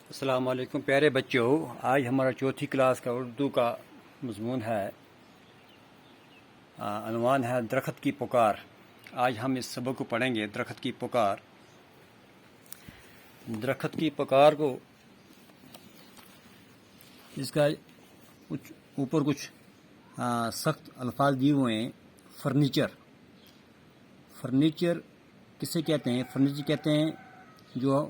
السلام علیکم پیارے بچوں، آج ہمارا چوتھی کلاس کا اردو کا مضمون ہے، عنوان ہے درخت کی پکار۔ آج ہم اس سبق کو پڑھیں گے، درخت کی پکار۔ درخت کی پکار کو اس کا اوپر کچھ سخت الفاظ دیے ہوئے ہیں۔ فرنیچر، فرنیچر کسے کہتے ہیں؟ فرنیچر کہتے ہیں جو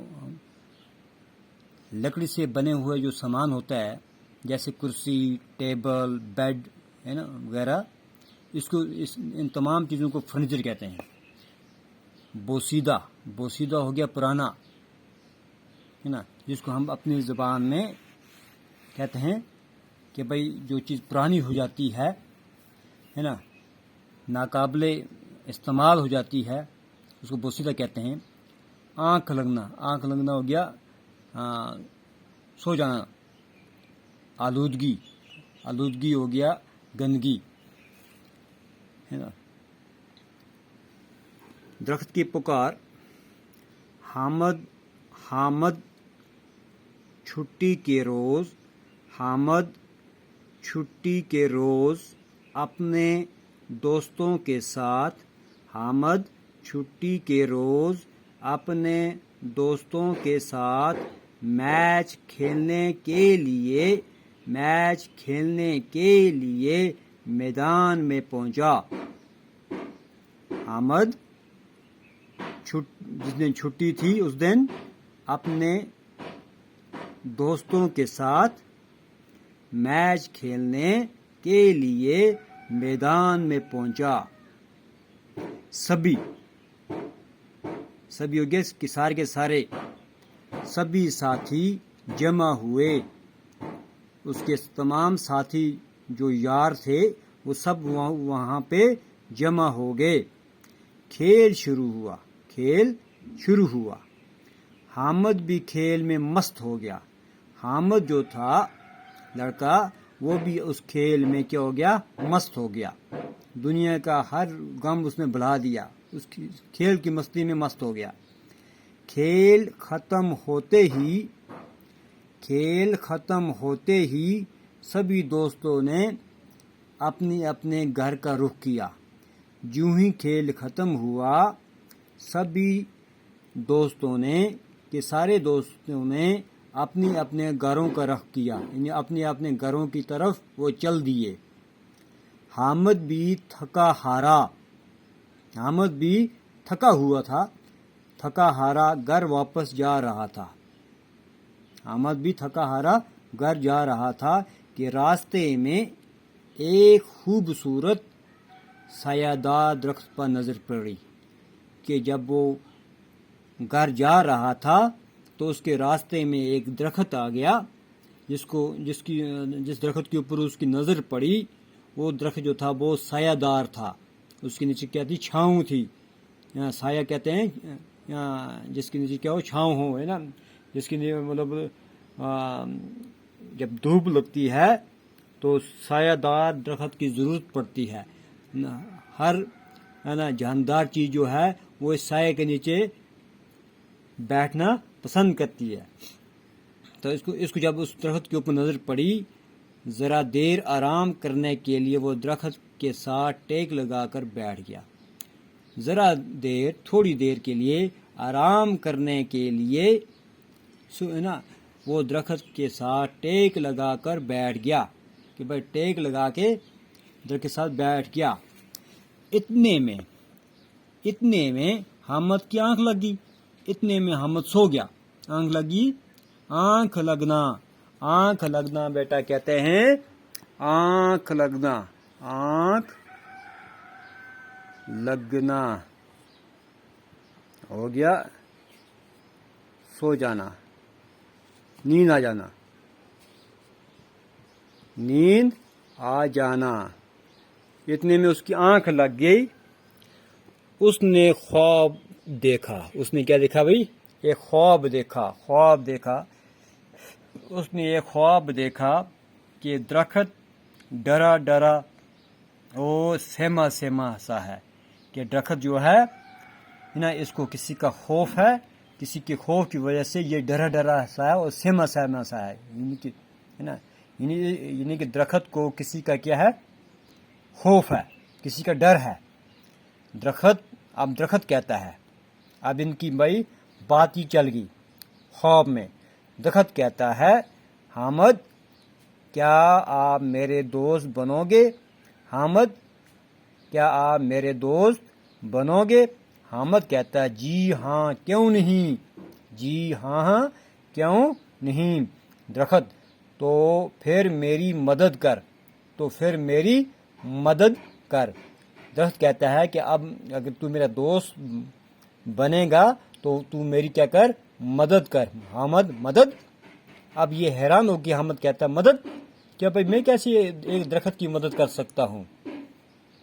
لکڑی سے بنے ہوئے جو سامان ہوتا ہے، جیسے کرسی، ٹیبل، بیڈ ہے نا وغیرہ، ان تمام چیزوں کو فرنیچر کہتے ہیں۔ بوسیدہ، بوسیدہ ہو گیا پرانا، ہے نا، جس کو ہم اپنی زبان میں کہتے ہیں کہ بھئی جو چیز پرانی ہو جاتی ہے نا، ناقابل استعمال ہو جاتی ہے، اس کو بوسیدہ کہتے ہیں۔ آنکھ لگنا، آنکھ لگنا ہو گیا سو جانا۔ آلودگی، آلودگی ہو گیا گندگی، ہے نا۔ درخت کی پکار۔ حامد، حامد چھٹی کے روز، حامد چھٹی کے روز اپنے دوستوں کے ساتھ، حامد چھٹی کے روز اپنے دوستوں کے ساتھ میچ کھیلنے کے لیے میدان میں پہنچا۔ حامد جس دن چھٹی تھی اس دن اپنے دوستوں کے ساتھ میچ کھیلنے کے لیے میدان میں پہنچا۔ سبھی، سبھی ہو گئے کہ سارے کے سارے، سبھی ساتھی جمع ہوئے، اس کے تمام ساتھی جو یار تھے وہ سب وہاں پہ جمع ہو گئے۔ کھیل شروع ہوا، کھیل شروع ہوا۔ حامد بھی کھیل میں مست ہو گیا۔ حامد جو تھا لڑکا، وہ بھی اس کھیل میں کیا ہو گیا؟ مست ہو گیا۔ دنیا کا ہر غم اس نے بھلا دیا، اس کھیل کی مستی میں مست ہو گیا۔ کھیل ختم ہوتے ہی سبھی دوستوں نے اپنے اپنے گھر کا رخ کیا۔ جوں ہی کھیل ختم ہوا، سبھی دوستوں نے کہ سارے دوستوں نے اپنے اپنے گھروں کا رخ کیا، یعنی اپنے اپنے گھروں کی طرف وہ چل دیے۔ حامد بھی تھکا ہارا، حامد بھی تھکا ہوا تھا، تھکا ہارا گھر واپس جا رہا تھا۔ حامد بھی تھکا ہارا گھر جا رہا تھا کہ راستے میں ایک خوبصورت سایہ دار درخت پر نظر پڑی۔ کہ جب وہ گھر جا رہا تھا تو اس کے راستے میں ایک درخت آ گیا، جس درخت کے اوپر اس کی نظر پڑی، وہ درخت جو تھا بہت سایہ دار تھا۔ اس کے نیچے کیا تھی؟ چھاؤں تھی۔ سایہ کہتے ہیں جس کے نیچے کیا ہو؟ چھاؤں ہو، ہے نا، جس کے نیچے مطلب جب دھوپ لگتی ہے تو سایہ دار درخت کی ضرورت پڑتی ہے۔ ہر ہے نا جاندار چیز جو ہے وہ اس سائے کے نیچے بیٹھنا پسند کرتی ہے۔ تو اس کو جب اس درخت کے اوپر نظر پڑی، ذرا دیر آرام کرنے کے لیے وہ درخت کے ساتھ ٹیک لگا کر بیٹھ گیا۔ ذرا دیر، تھوڑی دیر کے لیے آرام کرنے کے لیے نا وہ درخت کے ساتھ ٹیک لگا کر بیٹھ گیا، کہ بھائی ٹیک لگا کے درخت کے ساتھ بیٹھ گیا۔ اتنے میں حامد کی آنکھ لگی، اتنے میں حامد سو گیا۔ آنکھ لگی، آنکھ لگنا، آنکھ لگنا بیٹا کہتے ہیں، آنکھ لگنا، آنکھ لگنا ہو گیا سو جانا، نیند آ جانا، نیند آ جانا۔ اتنے میں اس کی آنکھ لگ گئی۔ اس نے خواب دیکھا۔ اس نے کیا دیکھا بھائی؟ ایک خواب دیکھا، خواب دیکھا۔ اس نے ایک خواب دیکھا کہ درخت ڈرا ڈرا اور سہما سہما سا ہے، کہ درخت جو ہے نا، اس کو کسی کا خوف ہے کسی کے خوف کی وجہ سے یہ ڈرا ڈرا سا ہے اور سہما سہما سا ہے، یعنی کہ درخت کو کسی کا کیا ہے؟ خوف ہے، کسی کا ڈر ہے۔ اب درخت کہتا ہے، اب ان کی بھائی بات ہی چل گئی خواب میں۔ درخت کہتا ہے حامد کیا آپ میرے دوست بنو گے؟ حامد کیا آپ میرے دوست بنو گے؟ حامد کہتا ہے جی ہاں کیوں نہیں، جی ہاں کیوں نہیں۔ درخت تو پھر میری مدد کر، تو پھر میری مدد کر۔ درخت کہتا ہے کہ اب اگر تو میرا دوست بنے گا تو تو میری کیا کر؟ مدد کر۔ حامد مدد؟ اب یہ حیران ہو کہ حامد کہتا ہے مدد؟ کیا بھائی میں کیسے ایک درخت کی مدد کر سکتا ہوں؟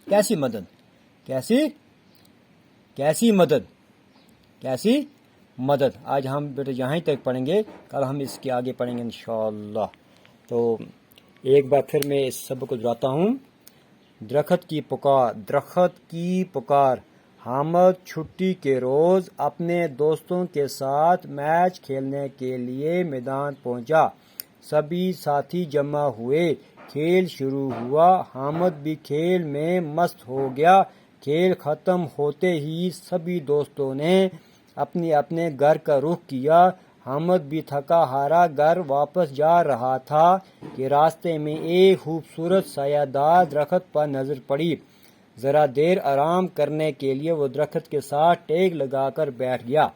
کیسی مدد؟ کیسی مدد؟ کیسی مدد؟ آج ہم بیٹے یہیں تک پڑھیں گے، کل ہم اس کے آگے پڑھیں گے انشاءاللہ۔ تو ایک بار پھر میں اس سبق کو دہراتا ہوں۔ درخت کی پکار، درخت کی پکار۔ حامد چھٹی کے روز اپنے دوستوں کے ساتھ میچ کھیلنے کے لیے میدان پہنچا۔ سبھی ساتھی جمع ہوئے، کھیل شروع ہوا۔ حامد بھی کھیل میں مست ہو گیا۔ کھیل ختم ہوتے ہی سبھی دوستوں نے اپنے اپنے گھر کا رخ کیا۔ حامد بھی تھکا ہارا گھر واپس جا رہا تھا کہ راستے میں ایک خوبصورت سایہ دار درخت پر نظر پڑی۔ ذرا دیر آرام کرنے کے لیے وہ درخت کے ساتھ ٹیک لگا کر بیٹھ گیا۔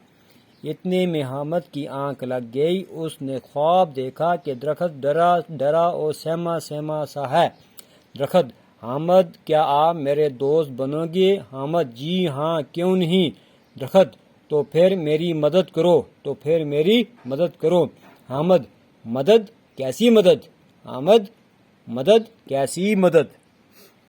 اتنے میں حامد کی آنکھ لگ گئی۔ اس نے خواب دیکھا کہ درخت ڈرا ڈرا اور سہما سہما سا ہے۔ درخت حامد کیا آپ میرے دوست بنو گے؟ حامد جی ہاں کیوں نہیں۔ درخت تو پھر میری مدد کرو، تو پھر میری مدد کرو۔ حامد مدد؟ کیسی مدد؟ حامد مدد؟ کیسی مدد؟